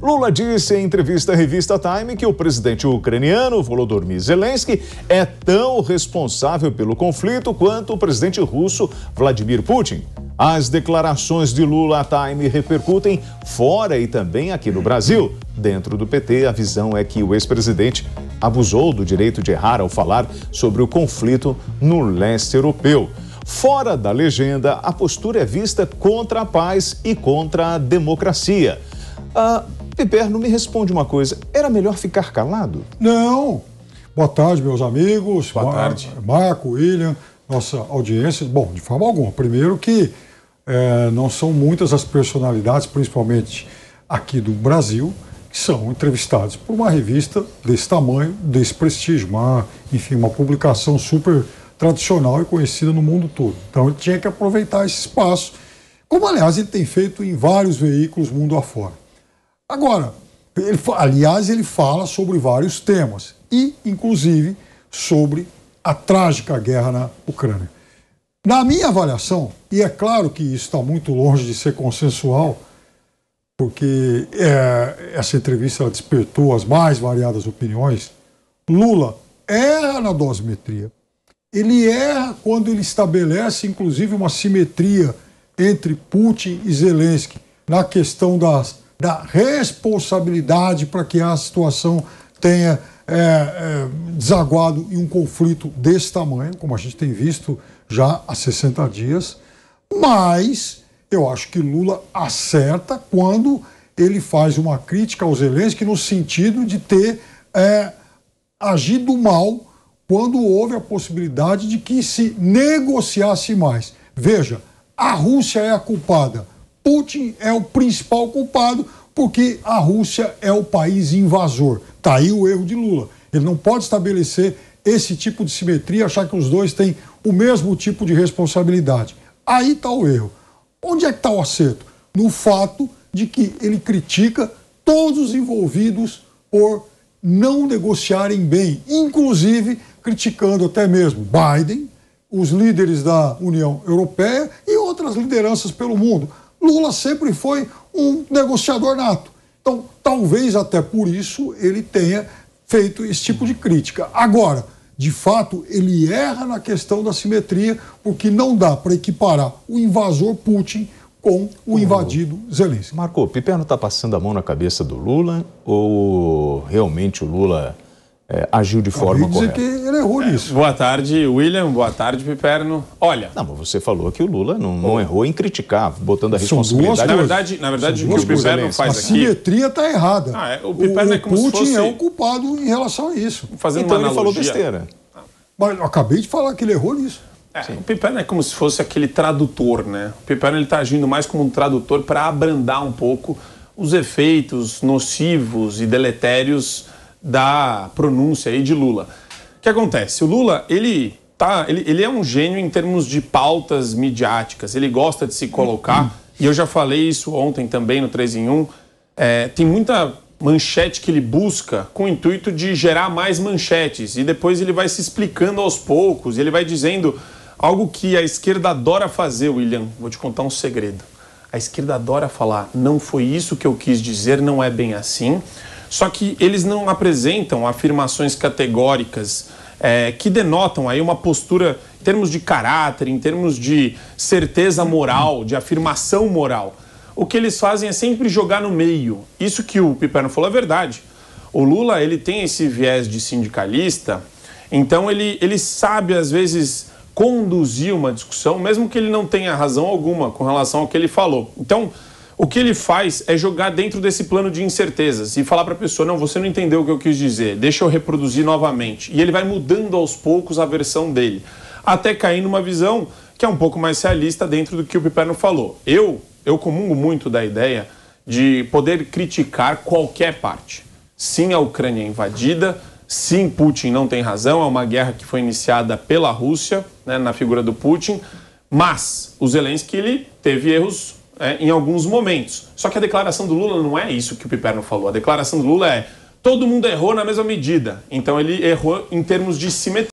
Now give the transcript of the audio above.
Lula disse em entrevista à revista Time que o presidente ucraniano Volodymyr Zelensky é tão responsável pelo conflito quanto o presidente russo Vladimir Putin. As declarações de Lula à Time repercutem fora e também aqui no Brasil. Dentro do PT, a visão é que o ex-presidente abusou do direito de errar ao falar sobre o conflito no leste europeu. Fora da legenda, a postura é vista contra a paz e contra a democracia. Piperno, me responde uma coisa, era melhor ficar calado? Não. Boa tarde, meus amigos. Boa tarde. Marco, William, nossa audiência. Bom, de forma alguma. Primeiro que não são muitas as personalidades, principalmente aqui do Brasil, que são entrevistadas por uma revista desse tamanho, desse prestígio, enfim, uma publicação super tradicional e conhecida no mundo todo. Então ele tinha que aproveitar esse espaço, como aliás ele tem feito em vários veículos mundo afora. Agora, ele fala sobre vários temas e, inclusive, sobre a trágica guerra na Ucrânia. Na minha avaliação, e é claro que isso está muito longe de ser consensual, porque essa entrevista ela despertou as mais variadas opiniões, Lula erra na dosimetria. Ele erra quando ele estabelece, inclusive, uma simetria entre Putin e Zelensky na questão da responsabilidade para que a situação tenha desaguado em um conflito desse tamanho, como a gente tem visto já há 60 dias. Mas eu acho que Lula acerta quando ele faz uma crítica ao Zelensky no sentido de ter agido mal quando houve a possibilidade de que se negociasse mais. Veja, a Rússia é a culpada. Putin é o principal culpado porque a Rússia é o país invasor. Está aí o erro de Lula. Ele não pode estabelecer esse tipo de simetria e achar que os dois têm o mesmo tipo de responsabilidade. Aí está o erro. Onde é que está o acerto? No fato de que ele critica todos os envolvidos por não negociarem bem, inclusive criticando até mesmo Biden, os líderes da União Europeia e outras lideranças pelo mundo. Lula sempre foi um negociador nato. Então, talvez até por isso ele tenha feito esse tipo de crítica. Agora, de fato, ele erra na questão da simetria, porque não dá para equiparar o invasor Putin com o invadido Zelensky. Marco, o Piperno está passando a mão na cabeça do Lula ou realmente o Lula agiu de forma correta? Que ele errou nisso. Boa tarde, William. Boa tarde, Piperno. Olha... Não, mas você falou que o Lula não errou em criticar, botando a responsabilidade... Na verdade o que o Piperno faz aqui... A simetria está errada. O Piperno é como se fosse... Putin é o culpado em relação a isso. Fazendo então uma ele falou analogia. besteira. Mas eu acabei de falar que ele errou nisso. O Piperno é como se fosse aquele tradutor, né? O Piperno está agindo mais como um tradutor para abrandar um pouco os efeitos nocivos e deletérios da pronúncia aí de Lula. O que acontece? O Lula, ele é um gênio em termos de pautas midiáticas. Ele gosta de se colocar, e eu já falei isso ontem também no 3 em 1, tem muita manchete que ele busca com o intuito de gerar mais manchetes, e depois ele vai se explicando aos poucos, ele vai dizendo algo que a esquerda adora fazer, William. Vou te contar um segredo. A esquerda adora falar, não foi isso que eu quis dizer, não é bem assim. Só que eles não apresentam afirmações categóricas que denotam aí uma postura em termos de caráter, em termos de certeza moral, de afirmação moral. O que eles fazem é sempre jogar no meio. Isso que o Piperno falou é verdade. O Lula, ele tem esse viés de sindicalista, então ele sabe, às vezes, conduzir uma discussão, mesmo que ele não tenha razão alguma com relação ao que ele falou. Então, o que ele faz é jogar dentro desse plano de incertezas e falar para a pessoa, não, você não entendeu o que eu quis dizer, deixa eu reproduzir novamente. E ele vai mudando aos poucos a versão dele, até cair numa visão que é um pouco mais realista dentro do que o Piperno falou. Eu comungo muito da ideia de poder criticar qualquer parte. Sim, a Ucrânia é invadida, sim, Putin não tem razão, é uma guerra que foi iniciada pela Rússia, né, na figura do Putin, mas o Zelensky, ele teve erros em alguns momentos. Só que a declaração do Lula não é isso que o Piperno falou. A declaração do Lula é todo mundo errou na mesma medida. Então ele errou em termos de simetria.